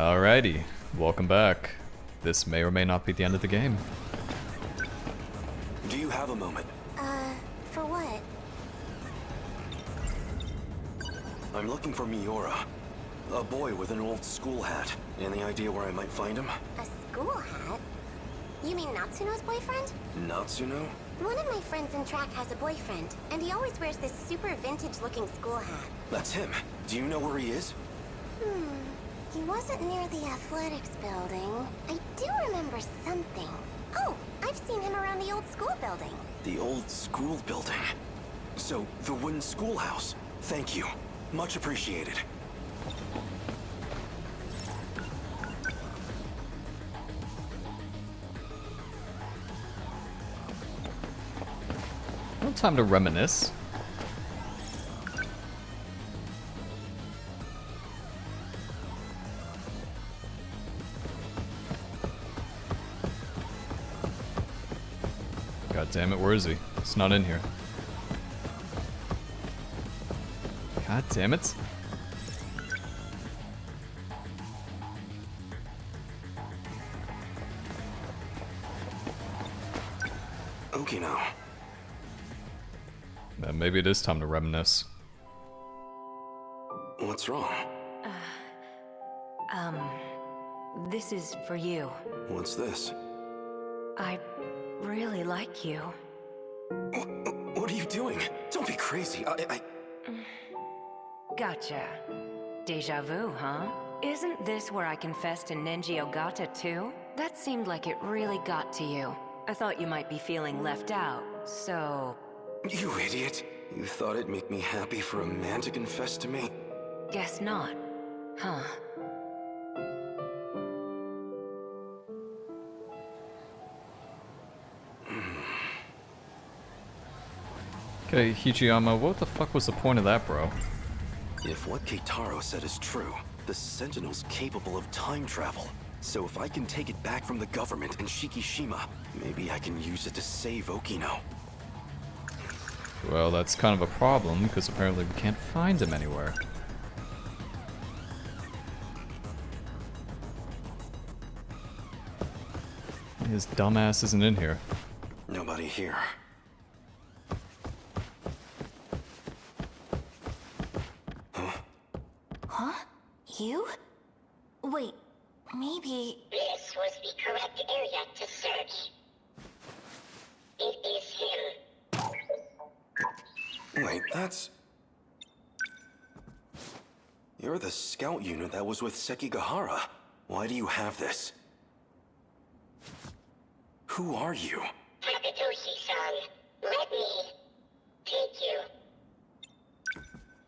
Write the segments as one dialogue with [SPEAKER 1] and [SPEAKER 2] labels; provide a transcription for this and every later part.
[SPEAKER 1] Alrighty, welcome back. This may or may not be the end of the game.
[SPEAKER 2] Do you have a moment?
[SPEAKER 3] For what?
[SPEAKER 2] I'm looking for Miura. A boy with an old school hat. Any idea where I might find him?
[SPEAKER 3] A school hat? You mean Natsuno's boyfriend?
[SPEAKER 2] Natsuno?
[SPEAKER 3] One of my friends in track has a boyfriend, and he always wears this super vintage-looking school hat.
[SPEAKER 2] That's him. Do you know where he is?
[SPEAKER 3] He wasn't near the athletics building. I do remember something. Oh, I've seen him around the old school building.
[SPEAKER 2] The old school building. So, the wooden schoolhouse. Thank you. Much appreciated.
[SPEAKER 1] No time to reminisce. God damn it, where is he? It's not in here. God damn it.
[SPEAKER 2] Okay now.
[SPEAKER 1] Maybe it is time to reminisce.
[SPEAKER 2] What's wrong?
[SPEAKER 4] This is for you.
[SPEAKER 2] What's this?
[SPEAKER 4] I really like you.
[SPEAKER 2] What are you doing? Don't be crazy.
[SPEAKER 4] Gotcha. Deja vu, huh? Isn't this where I confessed to Nenji Ogata too? That seemed like it really got to you. I thought you might be feeling left out, so...
[SPEAKER 2] You idiot. You thought it'd make me happy for a man to confess to me?
[SPEAKER 4] Guess not. Huh.
[SPEAKER 1] Okay, Hichiyama, what the fuck was the point of that, bro?
[SPEAKER 2] If what Keitaro said is true, the Sentinel's capable of time travel. So if I can take it back from the government and Shikishima, maybe I can use it to save Okino.
[SPEAKER 1] Well, that's kind of a problem, because apparently we can't find him anywhere. His dumbass isn't in here.
[SPEAKER 2] Nobody here.
[SPEAKER 3] Huh? You? Wait, maybe...
[SPEAKER 5] This was the correct area to search. It is him.
[SPEAKER 2] Wait, that's... You're the scout unit that was with Sekigahara. Why do you have this? Who are you?
[SPEAKER 5] Takatoshi-san, let me take you.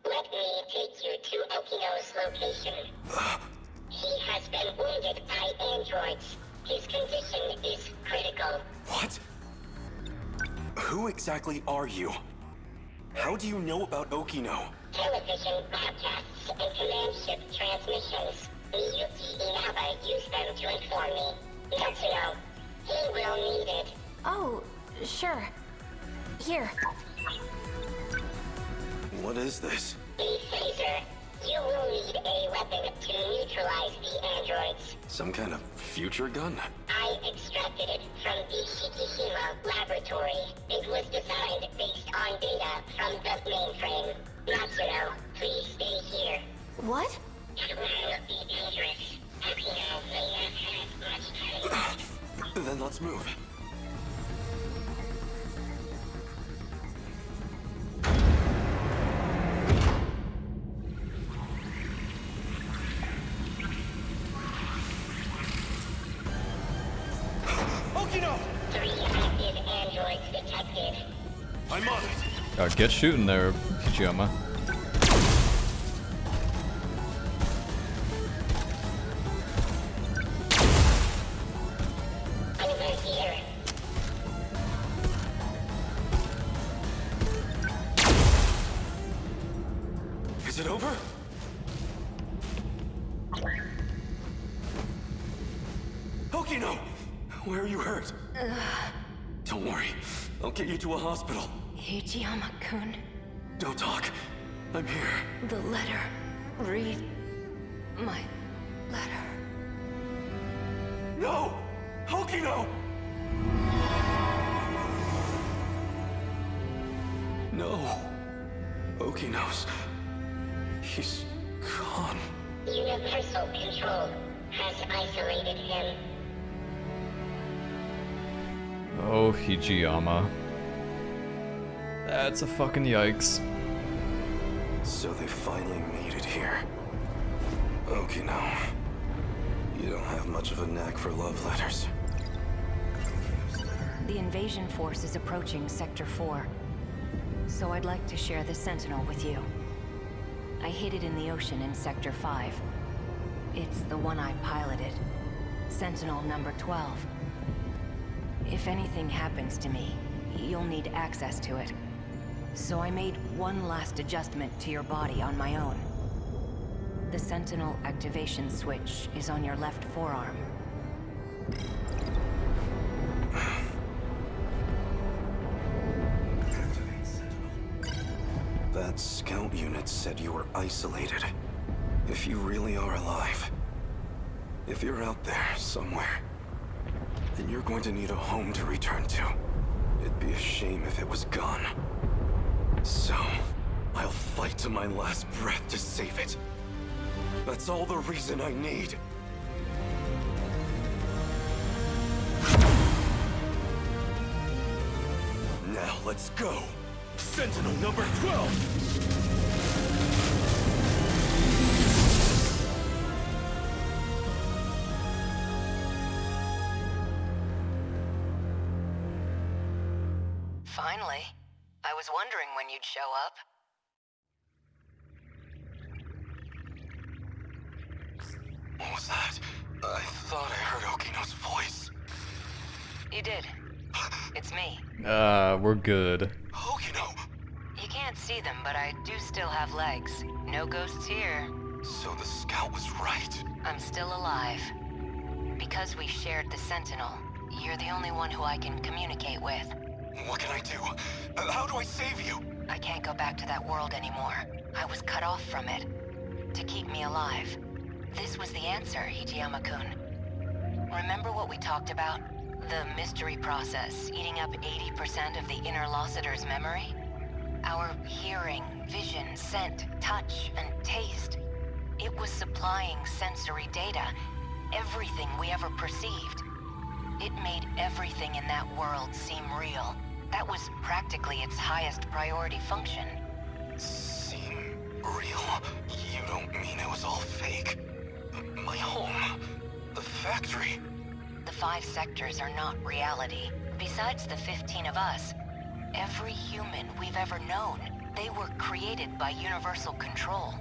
[SPEAKER 5] Let me take you to Okino's location. He has been wounded by androids. His condition is critical.
[SPEAKER 2] What? Who exactly are you? How do you know about Okino?
[SPEAKER 5] Television broadcasts and command ship transmissions. Miyuki Inaba used them to inform me. Natsuno, he will need it.
[SPEAKER 3] Oh, sure. Here.
[SPEAKER 2] What is this?
[SPEAKER 5] The phaser. You will need a weapon to neutralize the androids.
[SPEAKER 2] Some kind of future gun?
[SPEAKER 5] I extracted it from the Shikishima laboratory. It was designed based on data from the mainframe. Natsuno, please stay here.
[SPEAKER 3] What?
[SPEAKER 5] It will be dangerous. Okino may not have much time.
[SPEAKER 2] Then let's move. Okino!
[SPEAKER 5] 3 active androids detected.
[SPEAKER 2] I'm on it!
[SPEAKER 1] Get shooting there, Hichiyama.
[SPEAKER 5] Over here.
[SPEAKER 2] Is it over? Okino! Where are you hurt? Don't worry. I'll get you to a hospital.
[SPEAKER 4] Hichiyama-kun,
[SPEAKER 2] Don't talk. I'm here.
[SPEAKER 4] the letter. Read my letter.
[SPEAKER 2] No! Okino! No. Okino's... He's gone.
[SPEAKER 5] Universal control has isolated him.
[SPEAKER 1] Oh, Hijiyama. That's a fucking yikes.
[SPEAKER 2] So they finally made it here. Okino. You don't have much of a knack for love letters.
[SPEAKER 4] The invasion force is approaching Sector 4. So I'd like to share the Sentinel with you. I hid it in the ocean in Sector 5. It's the one I piloted. Sentinel number 12. If anything happens to me, you'll need access to it. So I made one last adjustment to your body on my own. The Sentinel activation switch is on your left forearm.
[SPEAKER 2] That scout unit said you were isolated. If you really are alive, if you're out there somewhere, then you're going to need a home to return to. It'd be a shame if it was gone. So, I'll fight to my last breath to save it. That's all the reason I need. Now let's go! Sentinel number 12!
[SPEAKER 4] Finally. I was wondering when you'd show up.
[SPEAKER 2] What was that? I thought I heard Okino's voice.
[SPEAKER 4] You did. It's me.
[SPEAKER 1] We're good.
[SPEAKER 2] Okino!
[SPEAKER 4] You can't see them, but I do still have legs. No ghosts here.
[SPEAKER 2] So the scout was right.
[SPEAKER 4] I'm still alive. Because we shared the Sentinel, you're the only one who I can communicate with.
[SPEAKER 2] What can I do? How do I save you?
[SPEAKER 4] I can't go back to that world anymore. I was cut off from it. To keep me alive. This was the answer, Hijiyama-kun. Remember what we talked about? The mystery process eating up 80% of the inner Lossiter's memory? Our hearing, vision, scent, touch, and taste. It was supplying sensory data. Everything we ever perceived. It made everything in that world seem real. That was practically its highest priority function.
[SPEAKER 2] Seem real? You don't mean it was all fake? My home? The factory?
[SPEAKER 4] The 5 sectors are not reality. Besides the 15 of us, every human we've ever known, they were created by universal control.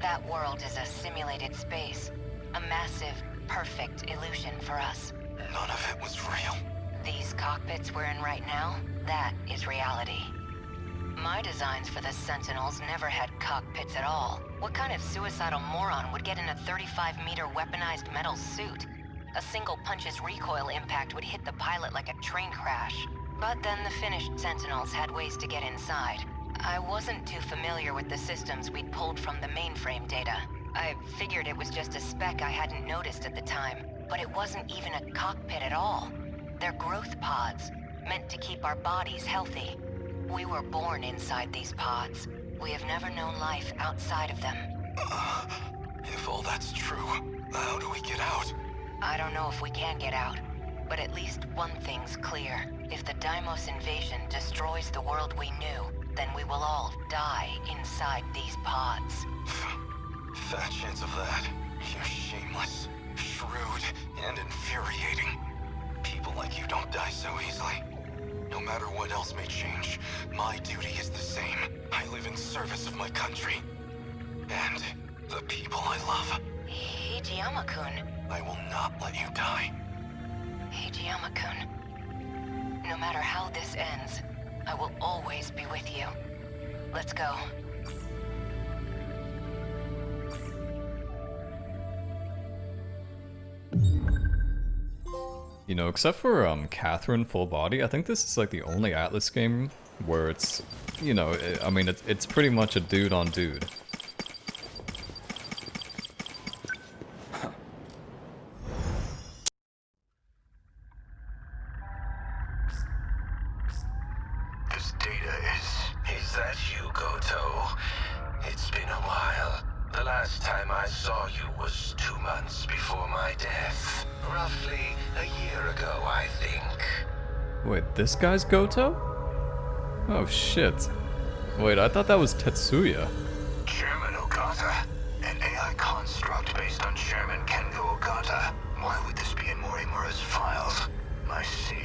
[SPEAKER 4] That world is a simulated space. A massive, perfect illusion for us.
[SPEAKER 2] None of it was real.
[SPEAKER 4] These cockpits we're in right now, that is reality. My designs for the Sentinels never had cockpits at all. What kind of suicidal moron would get in a 35-meter weaponized metal suit? A single punch's recoil impact would hit the pilot like a train crash. But then the finished Sentinels had ways to get inside. I wasn't too familiar with the systems we'd pulled from the mainframe data. I figured it was just a speck I hadn't noticed at the time. But it wasn't even a cockpit at all. They're growth pods, meant to keep our bodies healthy. We were born inside these pods. We have never known life outside of them.
[SPEAKER 2] If all that's true, how do we get out?
[SPEAKER 4] I don't know if we can get out, but at least one thing's clear. If the Deimos invasion destroys the world we knew, then we will all die inside these pods.
[SPEAKER 2] Fat chance of that. You're shameless, shrewd, and infuriating. People like you don't die so easily. No matter what else may change, my duty is the same. I live in service of my country. And the people I love.
[SPEAKER 4] Hijiyama-kun.
[SPEAKER 2] I will not let you die.
[SPEAKER 4] Hijiyama-kun. No matter how this ends, I will always be with you. Let's go.
[SPEAKER 1] You know, except for Catherine Full Body, I think this is like the only Atlus game where it's, you know, I mean, it's pretty much a dude on dude.
[SPEAKER 6] that you, Goto? It's been a while. The last time I saw you was 2 months before my death. Roughly a year ago, I think.
[SPEAKER 1] Wait, this guy's Goto? Oh shit. Wait, I thought that was Tetsuya.
[SPEAKER 6] Chairman Ogata. An AI construct based on Chairman Kengo Ogata. Why would this be in Morimura's files? I see.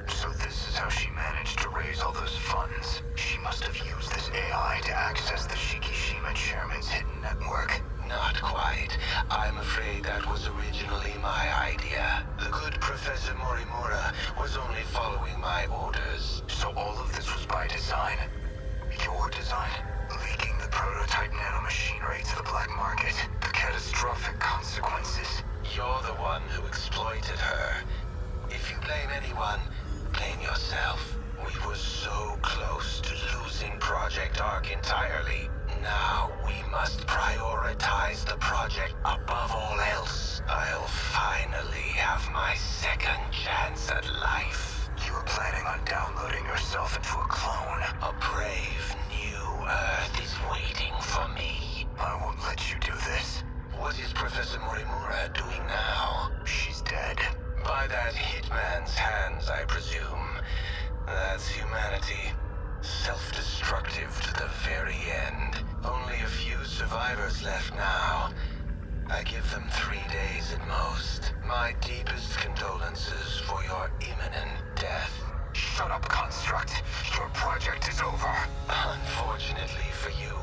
[SPEAKER 6] So this is how she managed to raise all those funds. She must have used this AI to access the Shikishima Chairman's hidden network. Not quite. I'm afraid that was originally my idea. The good Professor Morimura was only following my orders. So all of this was by design. Your design? Leaking the prototype nanomachinery to the black market. The catastrophic consequences. You're the one who exploited her. If you blame anyone, blame yourself. We were so close to losing Project Ark entirely. Now we must prioritize the project above all else. I'll finally have my second chance at life. You were planning on downloading yourself into a clone. A brave new Earth is waiting for me. I won't let you do this. What is Professor Morimura doing now? She's dead. By that hitman's hands, I presume. That's humanity. Self-destructive to the very end. Only a few survivors left now. I give them 3 days at most. My deepest condolences for your imminent death. Shut up, Construct. Your project is over. Unfortunately for you,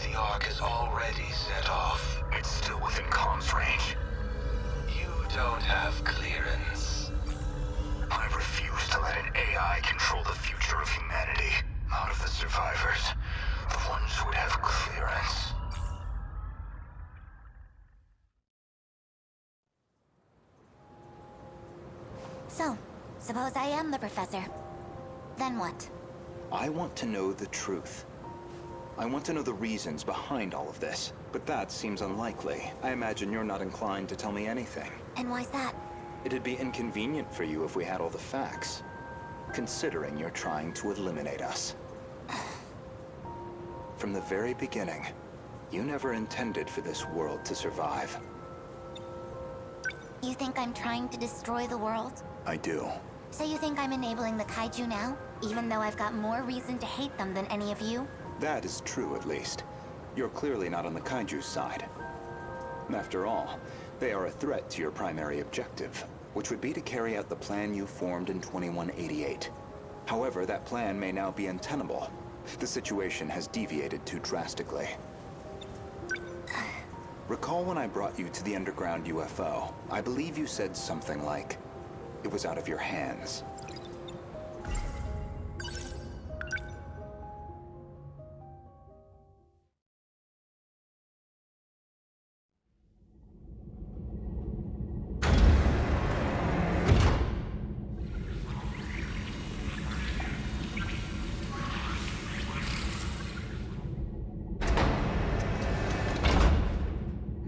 [SPEAKER 6] the Ark is already set off. It's still within comms range. You don't have clearance. I refuse to let an AI control the future of humanity. Out of the survivors, the ones who would have clearance.
[SPEAKER 3] So, suppose I am the professor. Then what?
[SPEAKER 7] I want to know the truth. I want to know the reasons behind all of this, but that seems unlikely. I imagine you're not inclined to tell me anything.
[SPEAKER 3] And why's that?
[SPEAKER 7] It'd be inconvenient for you if we had all the facts, considering you're trying to eliminate us. From the very beginning, you never intended for this world to survive.
[SPEAKER 3] You think I'm trying to destroy the world?
[SPEAKER 7] I do.
[SPEAKER 3] So you think I'm enabling the Kaiju now? Even though I've got more reason to hate them than any of you?
[SPEAKER 7] That is true, at least. You're clearly not on the Kaiju's side. After all, they are a threat to your primary objective, which would be to carry out the plan you formed in 2188. However, that plan may now be untenable. The situation has deviated too drastically. Recall when I brought you to the underground UFO, I believe you said something like, it was out of your hands.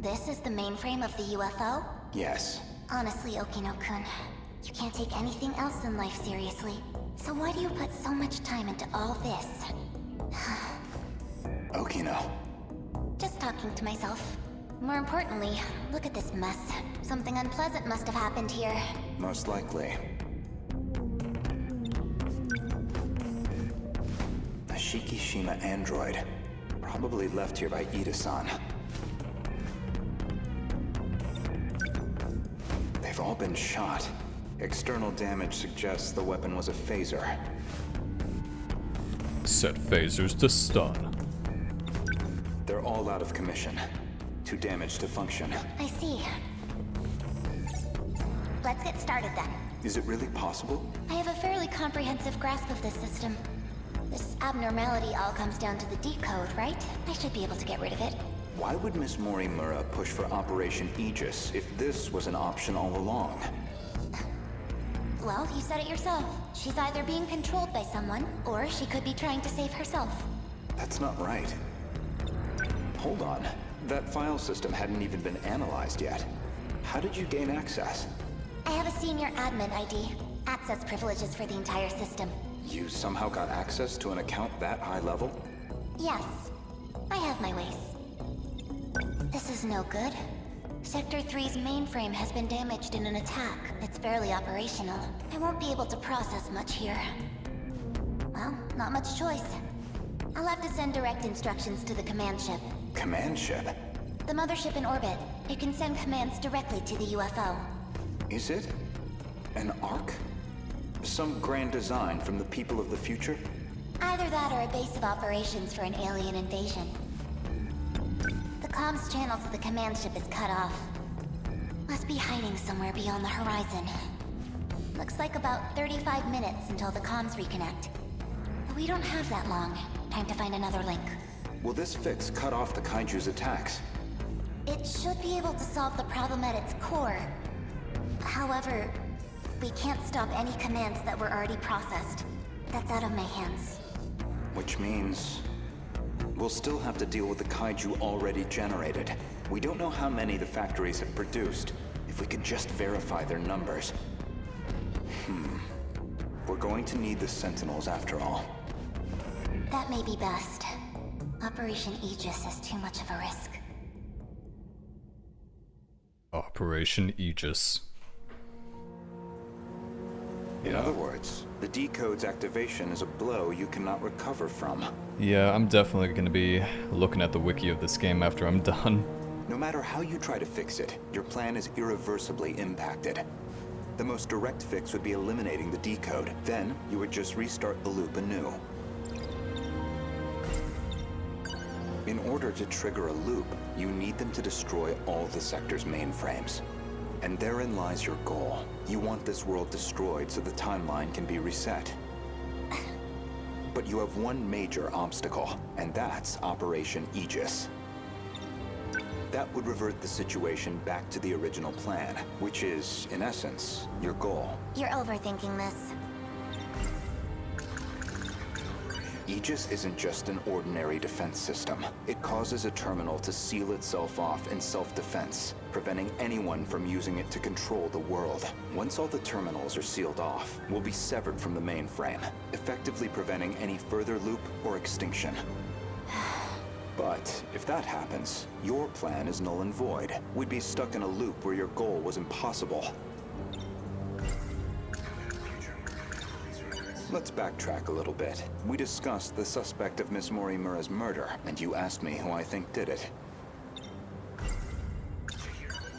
[SPEAKER 3] This is the mainframe of the UFO?
[SPEAKER 7] Yes.
[SPEAKER 3] Honestly, Okino-kun, you can't take anything else in life seriously. So why do you put so much time into all this?
[SPEAKER 7] Okino.
[SPEAKER 3] Just talking to myself. More importantly, look at this mess. Something unpleasant must have happened here.
[SPEAKER 7] Most likely. A Shikishima android. Probably left here by Ida-san. They've all been shot. External damage suggests the weapon was a phaser.
[SPEAKER 1] Set phasers to stun.
[SPEAKER 7] They're all out of commission. Too damaged to function.
[SPEAKER 3] I see. Let's get started then.
[SPEAKER 7] Is it really possible?
[SPEAKER 3] I have a fairly comprehensive grasp of this system. This abnormality all comes down to the decode, right? I should be able to get rid of it.
[SPEAKER 7] Why would Miss Morimura push for Operation Aegis if this was an option all along?
[SPEAKER 3] Well, you said it yourself. She's either being controlled by someone, or she could be trying to save herself.
[SPEAKER 7] That's not right. Hold on. That file system hadn't even been analyzed yet. How did you gain access?
[SPEAKER 3] I have a senior admin ID. Access privileges for the entire system.
[SPEAKER 7] You somehow got access to an account that high level?
[SPEAKER 3] Yes, I have my ways. This is no good. Sector 3's mainframe has been damaged in an attack. It's barely operational. I won't be able to process much here. Well, not much choice. I'll have to send direct instructions to the command ship.
[SPEAKER 7] Command ship?
[SPEAKER 3] The mothership in orbit. It can send commands directly to the UFO.
[SPEAKER 7] Is it an Ark? Some grand design from the people of the future?
[SPEAKER 3] Either that or a base of operations for an alien invasion. The comms channel to the command ship is cut off. Must be hiding somewhere beyond the horizon. Looks like about 35 minutes until the comms reconnect. We don't have that long. Time to find another link.
[SPEAKER 7] Will this fix cut off the Kaiju's attacks?
[SPEAKER 3] It should be able to solve the problem at its core. However, we can't stop any commands that were already processed. That's out of my hands.
[SPEAKER 7] Which means we'll still have to deal with the Kaiju already generated. We don't know how many the factories have produced. If we could just verify their numbers. We're going to need the Sentinels after all.
[SPEAKER 3] That may be best. Operation Aegis is too much of a risk.
[SPEAKER 1] Operation Aegis.
[SPEAKER 7] In other words, the decode's activation is a blow you cannot recover from.
[SPEAKER 1] Yeah, I'm definitely going to be looking at the wiki of this game after I'm done.
[SPEAKER 7] No matter how you try to fix it, your plan is irreversibly impacted. The most direct fix would be eliminating the decode. Then, you would just restart the loop anew. In order to trigger a loop, you need them to destroy all the sector's mainframes. And therein lies your goal. You want this world destroyed so the timeline can be reset. But you have one major obstacle, and that's Operation Aegis. That would revert the situation back to the original plan, which is, in essence, your goal.
[SPEAKER 3] You're overthinking this.
[SPEAKER 7] Aegis isn't just an ordinary defense system. It causes a terminal to seal itself off in self-defense, preventing anyone from using it to control the world. Once all the terminals are sealed off, we'll be severed from the mainframe, effectively preventing any further loop or extinction. But if that happens, your plan is null and void. We'd be stuck in a loop where your goal was impossible. Let's backtrack a little bit. We discussed the suspect of Miss Morimura's murder, and you asked me who I think did it.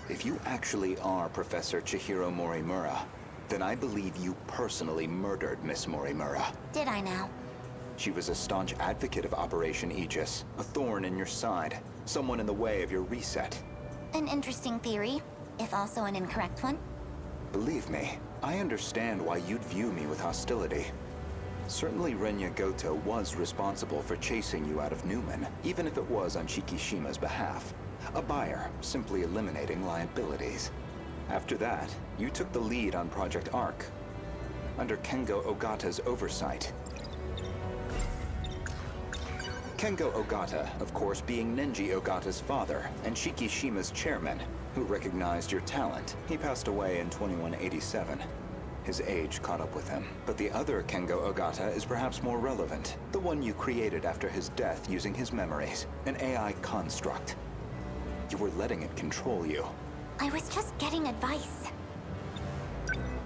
[SPEAKER 7] If you actually are Professor Chihiro Morimura, then I believe you personally murdered Miss Morimura.
[SPEAKER 3] Did I now?
[SPEAKER 7] She was a staunch advocate of Operation Aegis, a thorn in your side, someone in the way of your reset.
[SPEAKER 3] An interesting theory, if also an incorrect one.
[SPEAKER 7] Believe me, I understand why you'd view me with hostility. Certainly Renya Goto was responsible for chasing you out of Newman, even if it was on Shikishima's behalf. A buyer, simply eliminating liabilities. After that, you took the lead on Project Arc, under Kengo Ogata's oversight. Kengo Ogata, of course, being Nenji Ogata's father, and Shikishima's chairman, who recognized your talent. He passed away in 2187. His age caught up with him. But the other Kengo Ogata is perhaps more relevant. The one you created after his death using his memories. An AI construct. You were letting it control you.
[SPEAKER 3] I was just getting advice.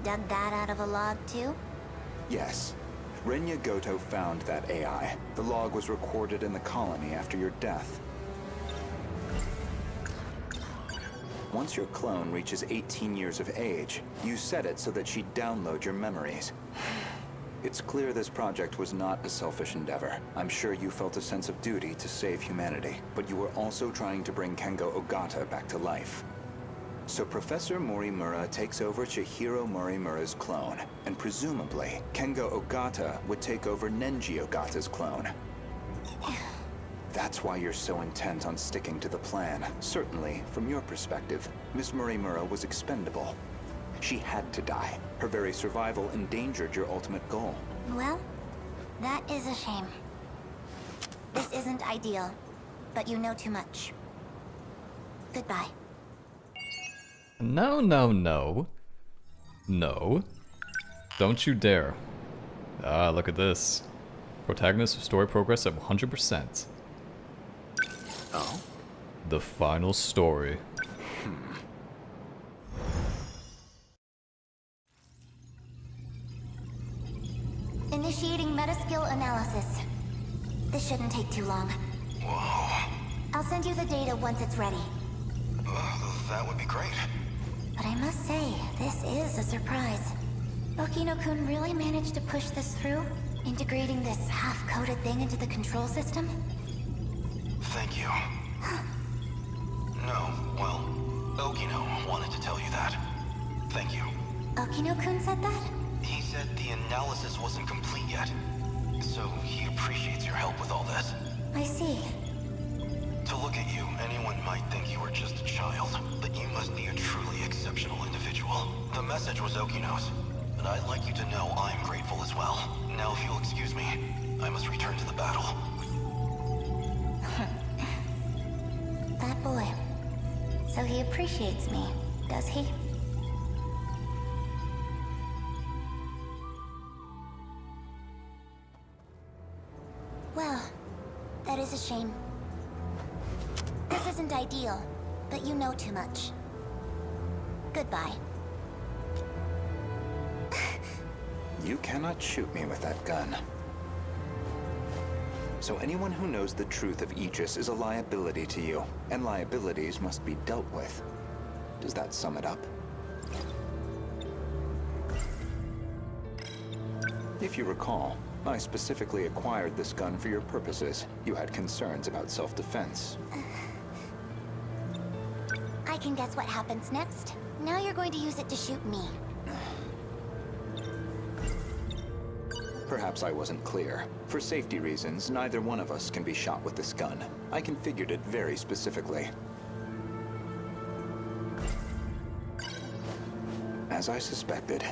[SPEAKER 3] Dug that out of a log, too?
[SPEAKER 7] Yes. Renya Goto found that AI. The log was recorded in the colony after your death. Once your clone reaches 18 years of age, you set it so that she'd download your memories. It's clear this project was not a selfish endeavor. I'm sure you felt a sense of duty to save humanity, but you were also trying to bring Kengo Ogata back to life. So Professor Morimura takes over Chihiro Morimura's clone, and presumably, Kengo Ogata would take over Nenji Ogata's clone. That's why you're so intent on sticking to the plan. Certainly, from your perspective, Miss Morimura was expendable. She had to die. Her very survival endangered your ultimate goal.
[SPEAKER 3] Well, that is a shame. This isn't ideal, but you know too much. Goodbye.
[SPEAKER 1] No, no, no. No. Don't you dare. Ah, look at this. Protagonist story progress at 100%.
[SPEAKER 7] Oh?
[SPEAKER 1] The final story.
[SPEAKER 3] Initiating metaskill analysis. This shouldn't take too long.
[SPEAKER 2] Whoa.
[SPEAKER 3] I'll send you the data once it's ready.
[SPEAKER 2] That would be great.
[SPEAKER 3] But I must say, this is a surprise. Okino-kun really managed to push this through? Integrating this half-coded thing into the control system?
[SPEAKER 2] Thank you. No, well, Okino wanted to tell you that. Thank you.
[SPEAKER 3] Okino-kun said that?
[SPEAKER 2] He said the analysis wasn't complete yet, so he appreciates your help with all this.
[SPEAKER 3] I see.
[SPEAKER 2] To look at you, anyone might think you were just a child, but you must be a truly exceptional individual. The message was Okino's, and I'd like you to know I'm grateful as well. Now if you'll excuse me, I must return to the battle.
[SPEAKER 3] That boy. So he appreciates me, does he? Well, that is a shame. This isn't ideal, but you know too much. Goodbye.
[SPEAKER 7] You cannot shoot me with that gun. So anyone who knows the truth of Aegis is a liability to you, and liabilities must be dealt with. Does that sum it up? If you recall, I specifically acquired this gun for your purposes. You had concerns about self-defense.
[SPEAKER 3] I can guess what happens next. Now you're going to use it to shoot me.
[SPEAKER 7] Perhaps I wasn't clear. For safety reasons, neither one of us can be shot with this gun. I configured it very specifically. As I suspected,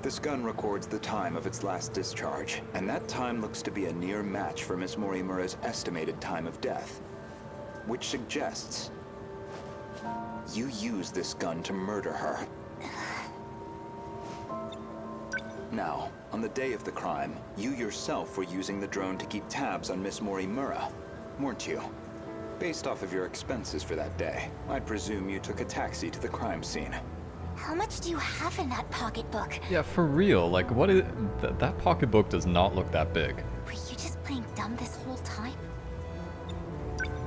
[SPEAKER 7] this gun records the time of its last discharge, and that time looks to be a near match for Miss Morimura's estimated time of death. Which suggests you used this gun to murder her. Now, on the day of the crime, you yourself were using the drone to keep tabs on Miss Morimura, weren't you? Based off of your expenses for that day, I presume you took a taxi to the crime scene.
[SPEAKER 3] How much do you have in that pocketbook?
[SPEAKER 1] Yeah, for real, like what is... that pocketbook does not look that big.
[SPEAKER 3] Were you just playing dumb this whole time?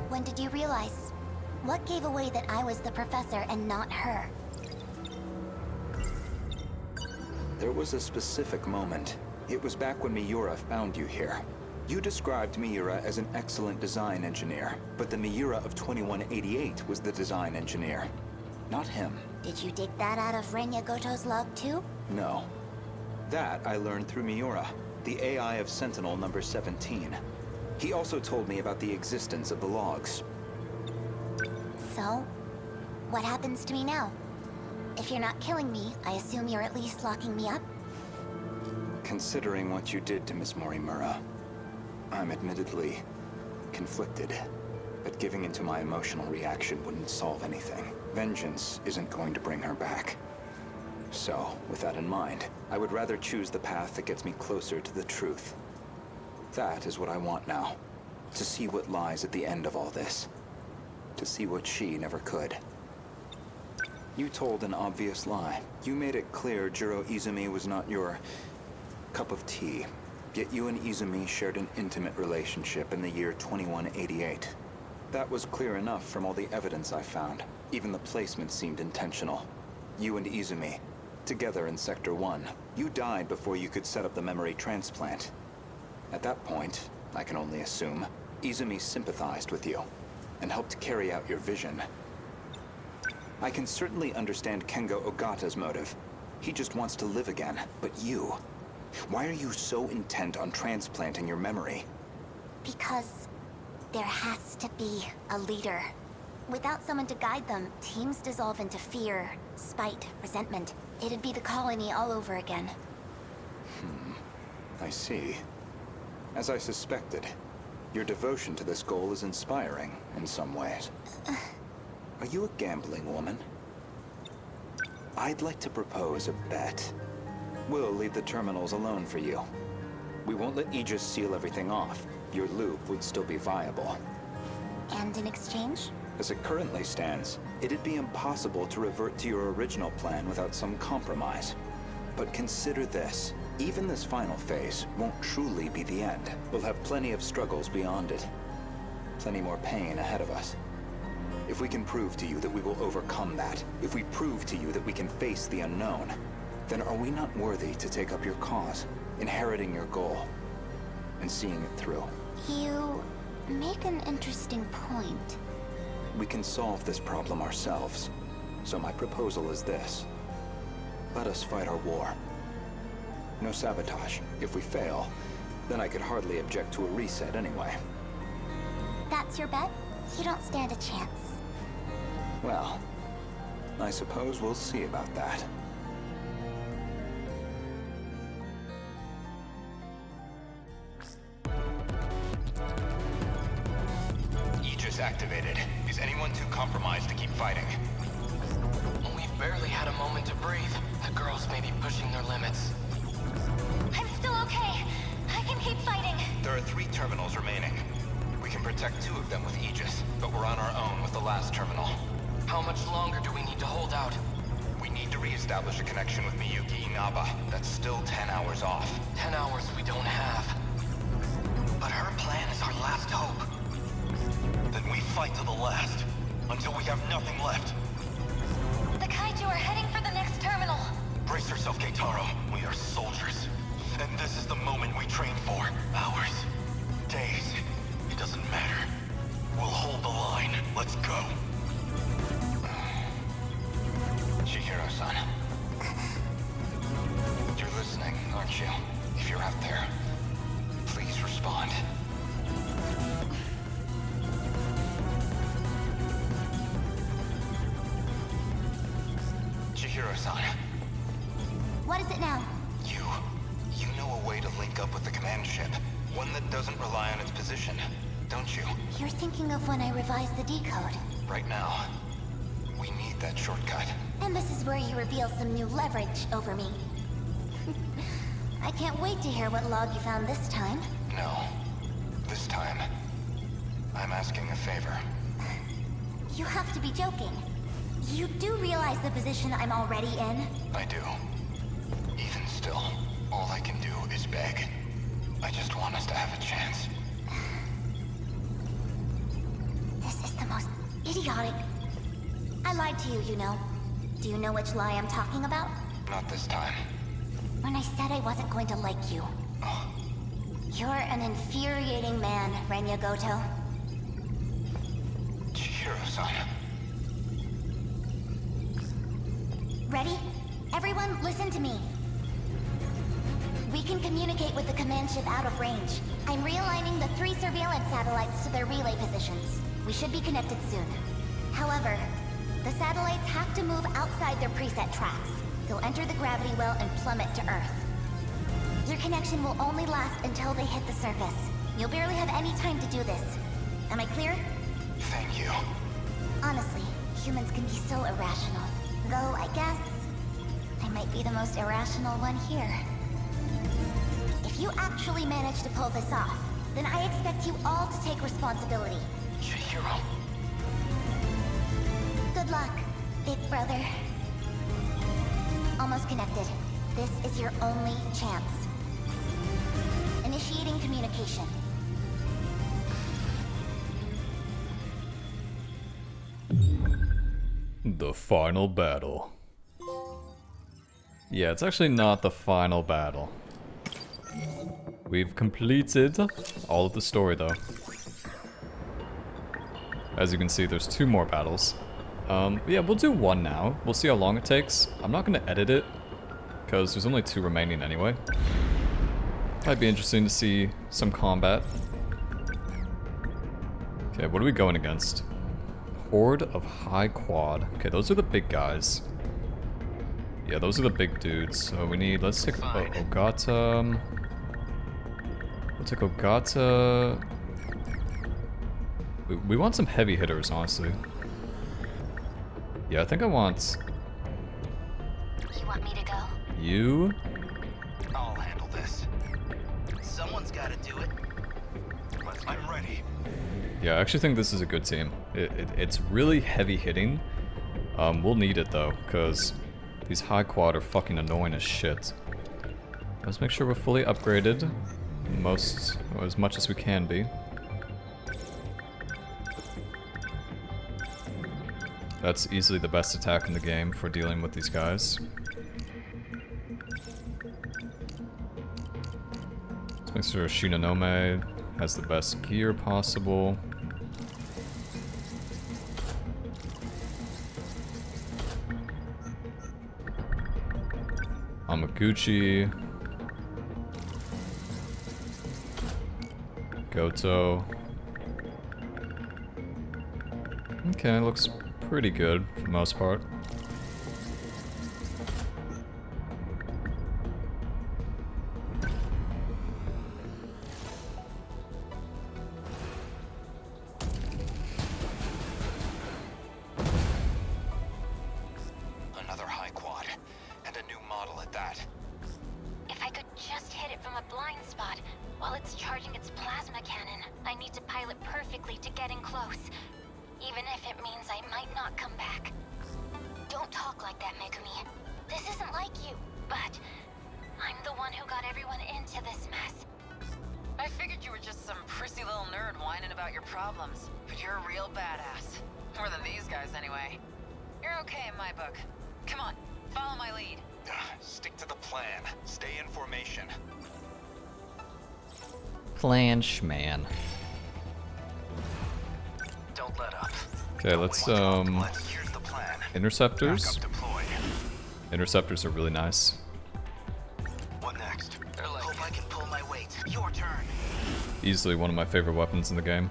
[SPEAKER 3] When did you realize? What gave away that I was the professor and not her?
[SPEAKER 7] There was a specific moment. It was back when Miura found you here. You described Miura as an excellent design engineer, but the Miura of 2188 was the design engineer, not him.
[SPEAKER 3] Did you dig that out of Renya Goto's log too?
[SPEAKER 7] No. That I learned through Miura, the AI of Sentinel number 17. He also told me about the existence of the logs.
[SPEAKER 3] So, what happens to me now? If you're not killing me, I assume you're at least locking me up?
[SPEAKER 7] Considering what you did to Miss Morimura, I'm admittedly conflicted. But giving into my emotional reaction wouldn't solve anything. Vengeance isn't going to bring her back. So, with that in mind, I would rather choose the path that gets me closer to the truth. That is what I want now. To see what lies at the end of all this. To see what she never could. You told an obvious lie. You made it clear Jiro Izumi was not your cup of tea. Yet you and Izumi shared an intimate relationship in the year 2188. That was clear enough from all the evidence I found. Even the placement seemed intentional. You and Izumi, together in Sector 1. You died before you could set up the memory transplant. At that point, I can only assume, Izumi sympathized with you and helped carry out your vision. I can certainly understand Kengo Ogata's motive. He just wants to live again. But you, why are you so intent on transplanting your memory?
[SPEAKER 3] Because there has to be a leader. Without someone to guide them, teams dissolve into fear, spite, resentment. It'd be the colony all over again.
[SPEAKER 7] I see. As I suspected, your devotion to this goal is inspiring in some ways. Are you a gambling woman? I'd like to propose a bet. We'll leave the terminals alone for you. We won't let Aegis seal everything off. Your loop would still be viable.
[SPEAKER 3] And in exchange?
[SPEAKER 7] As it currently stands, it'd be impossible to revert to your original plan without some compromise. But consider this. Even this final phase won't truly be the end. We'll have plenty of struggles beyond it. Plenty more pain ahead of us. If we can prove to you that we will overcome that, if we prove to you that we can face the unknown, then are we not worthy to take up your cause, inheriting your goal, and seeing it through?
[SPEAKER 3] You make an interesting point.
[SPEAKER 7] We can solve this problem ourselves. So my proposal is this. Let us fight our war. No sabotage. If we fail, then I could hardly object to a reset anyway.
[SPEAKER 3] That's your bet? You don't stand a chance.
[SPEAKER 7] Well, I suppose we'll see about that.
[SPEAKER 6] Aegis activated. Is anyone too compromised to keep fighting?
[SPEAKER 8] We've barely had a moment to breathe. The girls may be pushing their limits.
[SPEAKER 3] I'm still okay. I can keep fighting.
[SPEAKER 6] There are 3 terminals remaining. We can protect 2 of them with Aegis, but we're on our own with the last terminal.
[SPEAKER 8] How much longer do we need to hold out?
[SPEAKER 6] We need to re-establish a connection with Miyuki Inaba. That's still 10 hours off.
[SPEAKER 8] 10 hours we don't have. But her plan is our last hope.
[SPEAKER 6] Then we fight to the last, until we have nothing left.
[SPEAKER 3] The Kaiju are heading for the next terminal.
[SPEAKER 6] Brace yourself, Keitaro. We are soldiers. And this is the moment we trained for. Hours. Days. It doesn't matter. We'll hold the line. Let's go. Chihiro-san. You're listening, aren't you? If you're out there, please respond. Chihiro-san.
[SPEAKER 3] What is it now?
[SPEAKER 6] You know a way to link up with the command ship. One that doesn't rely on its position, don't you?
[SPEAKER 3] You're thinking of when I revised the decode.
[SPEAKER 6] Right now, we need that shortcut.
[SPEAKER 3] And this is where you reveal some new leverage over me. I can't wait to hear what log you found this time.
[SPEAKER 6] No. This time, I'm asking a favor.
[SPEAKER 3] You have to be joking. You do realize the position I'm already in?
[SPEAKER 6] I do. Even still, all I can do is beg. I just want us to have a chance.
[SPEAKER 3] This is the most idiotic... I lied to you, you know. Do you know which lie I'm talking about?
[SPEAKER 6] Not this time.
[SPEAKER 3] When I said I wasn't going to like you. You're an infuriating man, Renya Goto.
[SPEAKER 6] Chihiro-san.
[SPEAKER 3] Ready? Everyone, listen to me. We can communicate with the command ship out of range. I'm realigning the 3 surveillance satellites to their relay positions. We should be connected soon. However, the satellites have to move outside their preset tracks. They'll enter the gravity well and plummet to Earth. Your connection will only last until they hit the surface. You'll barely have any time to do this. Am I clear?
[SPEAKER 6] Thank you.
[SPEAKER 3] Honestly, humans can be so irrational. Though, I guess, I might be the most irrational one here. If you actually manage to pull this off, then I expect you all to take responsibility.
[SPEAKER 8] Chihiro.
[SPEAKER 3] Good luck, big brother. Almost connected. This is your only chance. Initiating communication.
[SPEAKER 1] The final battle. Yeah, it's actually not the final battle. We've completed all of the story though. As you can see, there's 2 more battles. Yeah, we'll do 1 now. We'll see how long it takes. I'm not going to edit it, because there's only 2 remaining anyway. Might be interesting to see some combat. Okay, what are we going against? Horde of High Quad. Okay, those are the big guys. Yeah, those are the big dudes. So we need, let's take Ogata. We'll take Ogata. We want some heavy hitters, honestly. Yeah, I think I want...
[SPEAKER 3] You want me to go?
[SPEAKER 1] You...
[SPEAKER 6] I'll handle this. Someone's gotta do it. I'm ready.
[SPEAKER 1] Yeah, I actually think this is a good team. It's really heavy hitting. We'll need it though, because these high quad are fucking annoying as shit. Let's make sure we're fully upgraded. Or as much as we can be. That's easily the best attack in the game for dealing with these guys. Let's make sure Shinonome has the best gear possible. Amaguchi. Goto. Okay, looks pretty good for the most part.
[SPEAKER 6] Another high quad, and a new model at that.
[SPEAKER 3] If I could just hit it from a blind spot while it's charging its plasma cannon, I need to pilot perfectly to get in close. Even if it means I might not come back. Don't talk like that, Megumi. This isn't like you, but I'm the one who got everyone into this mess.
[SPEAKER 4] I figured you were just some prissy little nerd whining about your problems, but you're a real badass. More than these guys, anyway. You're okay in my book. Come on, follow my lead.
[SPEAKER 6] Stick to the plan. Stay in formation.
[SPEAKER 1] Plan schman.
[SPEAKER 6] Don't let up.
[SPEAKER 1] Okay, let's
[SPEAKER 6] Here's the plan.
[SPEAKER 1] interceptors.
[SPEAKER 6] Backup deployed.
[SPEAKER 1] Interceptors are really nice.
[SPEAKER 6] What next? Hope I can pull my weight. Your turn.
[SPEAKER 1] Easily one of my favorite weapons in the game.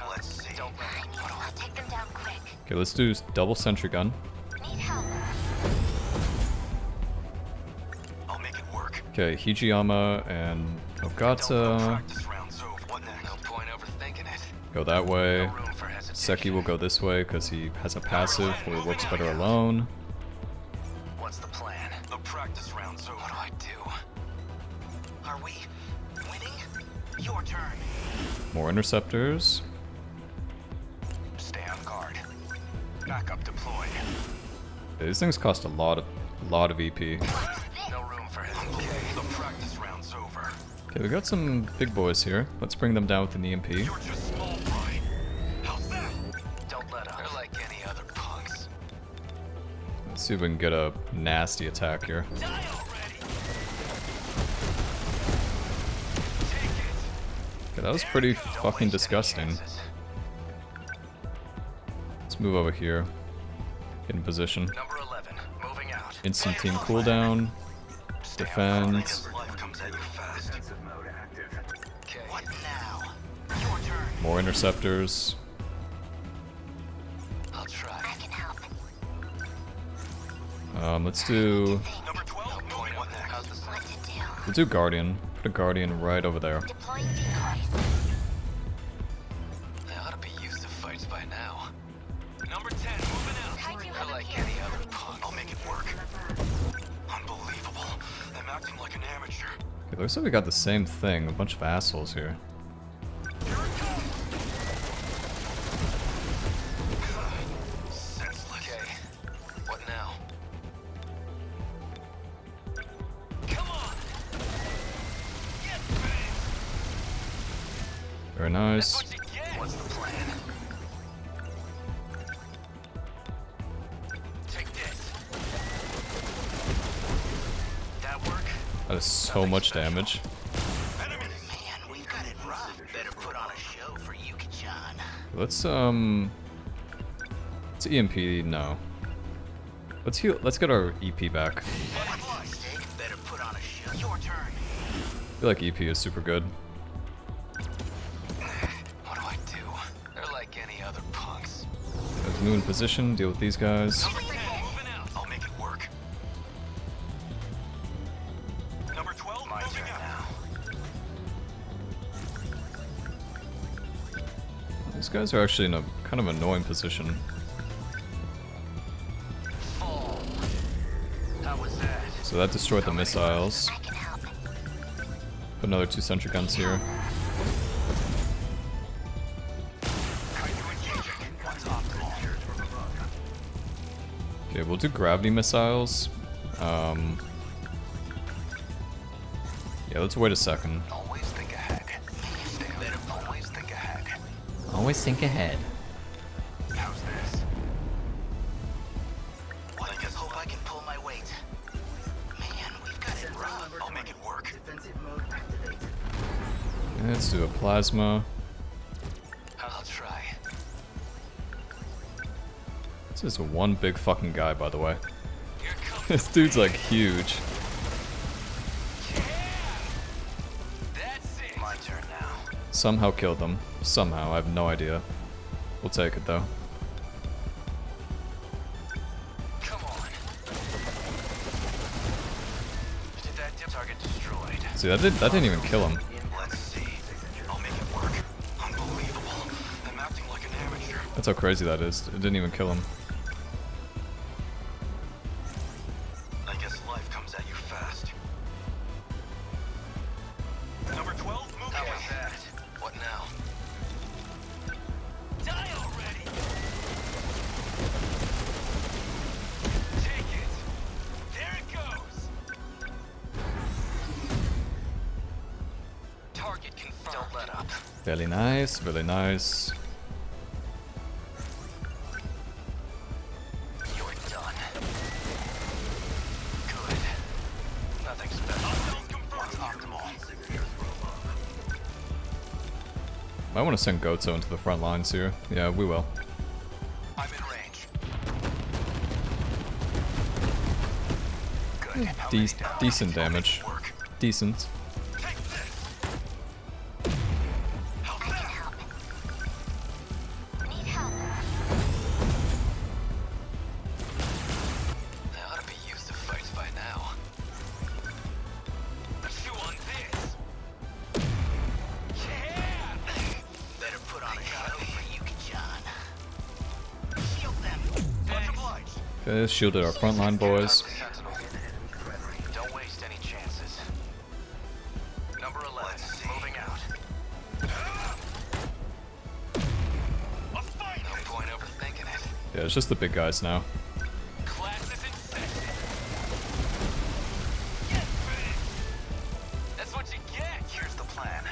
[SPEAKER 6] Let's see. Don't let me.
[SPEAKER 3] I'll take them down quick.
[SPEAKER 1] Okay, let's do double sentry gun.
[SPEAKER 3] Need help.
[SPEAKER 6] I'll make it work.
[SPEAKER 1] Okay, Hijiyama and Ogata
[SPEAKER 6] Practice rounds over. What next? No point overthinking it.
[SPEAKER 1] go that way.
[SPEAKER 6] No room for hesitation.
[SPEAKER 1] Seki will go this way because he has a passive where it works better alone.
[SPEAKER 6] What's the plan? The practice round's over. What do I do? Are we winning? Your turn.
[SPEAKER 1] More interceptors.
[SPEAKER 6] Stay on guard. Backup deployed.
[SPEAKER 1] Okay, these things cost a lot of EP.
[SPEAKER 6] No room for hesitation. Okay, the practice round's over.
[SPEAKER 1] Okay, we got some big boys here. Let's bring them down with an EMP.
[SPEAKER 6] You're just small fry. How's that? Don't let up. They're like any other punks.
[SPEAKER 1] Let's see if we can get a nasty attack here.
[SPEAKER 6] Die already. Take it.
[SPEAKER 1] Okay, that was pretty fucking disgusting. Let's move over here. Get in position.
[SPEAKER 6] Number 11, moving out.
[SPEAKER 1] Instant team cooldown. Defend.
[SPEAKER 6] Life comes at you fast. Okay. What now? Your turn.
[SPEAKER 1] More interceptors.
[SPEAKER 6] I'll try.
[SPEAKER 3] I can help.
[SPEAKER 1] Let's do.
[SPEAKER 6] Number 12, moving what next? How's the
[SPEAKER 3] What to do?
[SPEAKER 1] We'll do Guardian. Put a Guardian right over there.
[SPEAKER 3] Deploying decoys.
[SPEAKER 6] They ought to be used to fights by now. Number 10, moving out.
[SPEAKER 3] Kaiju
[SPEAKER 6] They're
[SPEAKER 3] have
[SPEAKER 6] like
[SPEAKER 3] appeared.
[SPEAKER 6] any other punk. I'll make it work. Unbelievable. I'm acting like an amateur.
[SPEAKER 1] Okay, looks like we got the same thing. A bunch of assholes here.
[SPEAKER 6] Here it comes. Senseless. Okay. What now? Come on. Get banged.
[SPEAKER 1] Very nice.
[SPEAKER 6] What you get? What's the plan? Take this. That work?
[SPEAKER 1] That is so much damage.
[SPEAKER 6] Enemy. Man, we've got it rough. Better put on a show for Yuki-chan.
[SPEAKER 1] Let's EMP. No. Let's heal. Let's get our EP back.
[SPEAKER 6] Better put on a show. Your turn.
[SPEAKER 1] I feel like EP is super good.
[SPEAKER 6] What do I do? They're like any other punks.
[SPEAKER 1] Let's move in position. Deal with these guys.
[SPEAKER 6] Number 10, moving out. I'll make it work. Number 12, my moving out. Now.
[SPEAKER 1] These guys are actually in a kind of annoying position.
[SPEAKER 6] Fall. How was that?
[SPEAKER 1] So that destroyed the missiles. Put another 2 sentry guns here. Okay, we'll do gravity missiles. Yeah, let's wait a second.
[SPEAKER 6] Always think ahead. Always think ahead.
[SPEAKER 1] Always think ahead.
[SPEAKER 6] How's this? Well, I just hope I can pull my weight. Man, we've got it rough. I'll make it work.
[SPEAKER 1] Let's do a plasma.
[SPEAKER 6] I'll try.
[SPEAKER 1] This is one big fucking guy, by the way. This dude's like huge.
[SPEAKER 6] My turn now.
[SPEAKER 1] Somehow killed them. Somehow, I have no idea. We'll take it though.
[SPEAKER 6] Come on. Did that target destroyed?
[SPEAKER 1] See, that didn't even kill him.
[SPEAKER 6] Let's see. I'll make it work. Unbelievable. I'm acting like an amateur.
[SPEAKER 1] That's how crazy that is. It didn't even kill him.
[SPEAKER 6] I guess life comes at you fast. Number 12, move. How was that? What now? Die already! Take it! There it goes! Target confirmed. Don't let up.
[SPEAKER 1] Really nice, really nice.
[SPEAKER 6] You're done. Good. Nothing special. What's optimal?
[SPEAKER 1] Might want to send Goto into the front lines here. Yeah, we will.
[SPEAKER 6] I'm in range. Good. How many down?
[SPEAKER 1] Decent damage.
[SPEAKER 6] Work.
[SPEAKER 1] Decent.
[SPEAKER 6] Take this. Help
[SPEAKER 3] I can help. Need help.
[SPEAKER 6] They ought to be used to fights by now. Chew on this. Yeah. Better put on a show for Yuki-chan. Shield them. Much obliged.
[SPEAKER 1] Okay, shielded our front line boys.
[SPEAKER 6] Sentinel. Don't waste any chances. Number 11, moving out. A fight! No point overthinking it.
[SPEAKER 1] Yeah, it's just the big guys now.
[SPEAKER 6] Class is in session. Get ready. That's what you get. Here's the plan.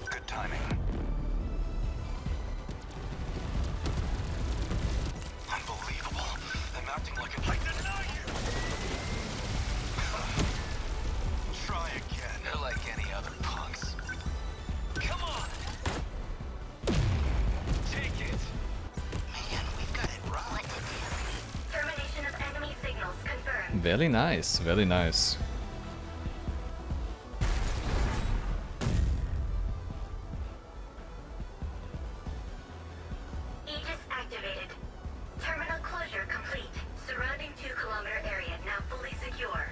[SPEAKER 6] Good timing. Unbelievable. I'm acting like I deny you. Try again. They're like any other punks. Come on. Take it. Man, we've got it right.
[SPEAKER 5] Termination of enemy signals confirmed.
[SPEAKER 1] Very nice, very nice.
[SPEAKER 5] Aegis activated. Terminal closure complete. Surrounding 2-kilometer area now fully secure.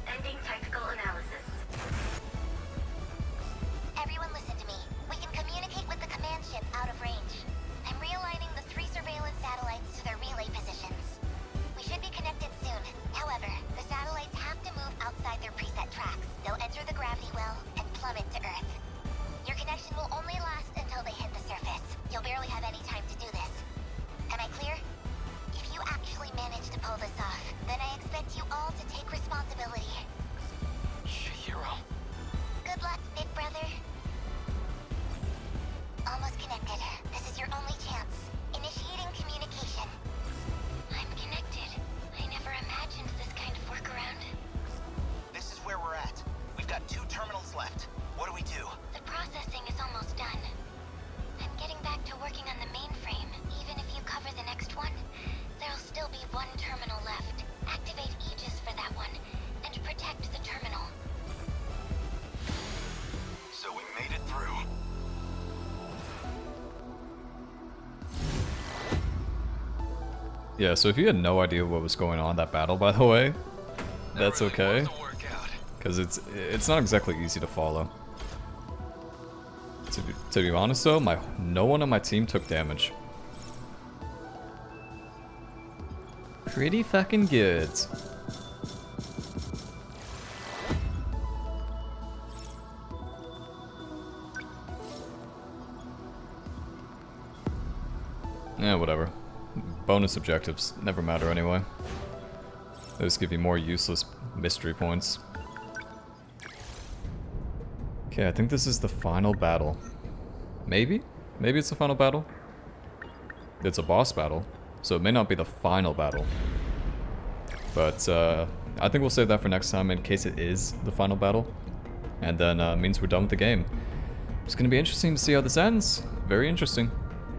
[SPEAKER 5] Ending technical analysis.
[SPEAKER 3] Everyone listen to me. We can communicate with the command ship out of range. I'm realigning the 3 surveillance satellites to their relay positions. We should be connected soon. However, the satellites have to move outside their preset tracks. They'll enter the gravity well and plummet to Earth. Your connection will only last until they hit the surface. You'll barely have any time to do this. Am I clear? If you actually manage to pull this off, then I expect you all to take responsibility.
[SPEAKER 6] Hero.
[SPEAKER 3] Good luck, big brother. Almost connected. This is your only chance. Initiating communication. I'm connected. I never imagined this kind of workaround.
[SPEAKER 6] This is where we're at. We've got 2 terminals left. What do we do?
[SPEAKER 3] The processing is almost done. I'm getting back to working on the mainframe. Even if you cover the next one, there'll still be 1 terminal left. Activate Aegis for that one, and protect the terminal.
[SPEAKER 6] So we made it through.
[SPEAKER 1] Yeah, so if you had no idea what was going on in that battle, by the way, that's okay. Because it's not exactly easy to follow. To be honest though, no one on my team took damage. pretty fucking good. Yeah, whatever. Bonus objectives never matter anyway. They just give you more useless mystery points. Okay, I think this is the final battle. Maybe? Maybe it's the final battle? It's a boss battle, so it may not be the final battle. But I think we'll save that for next time in case it is the final battle. And then means we're done with the game. It's gonna be interesting to see how this ends. Very interesting.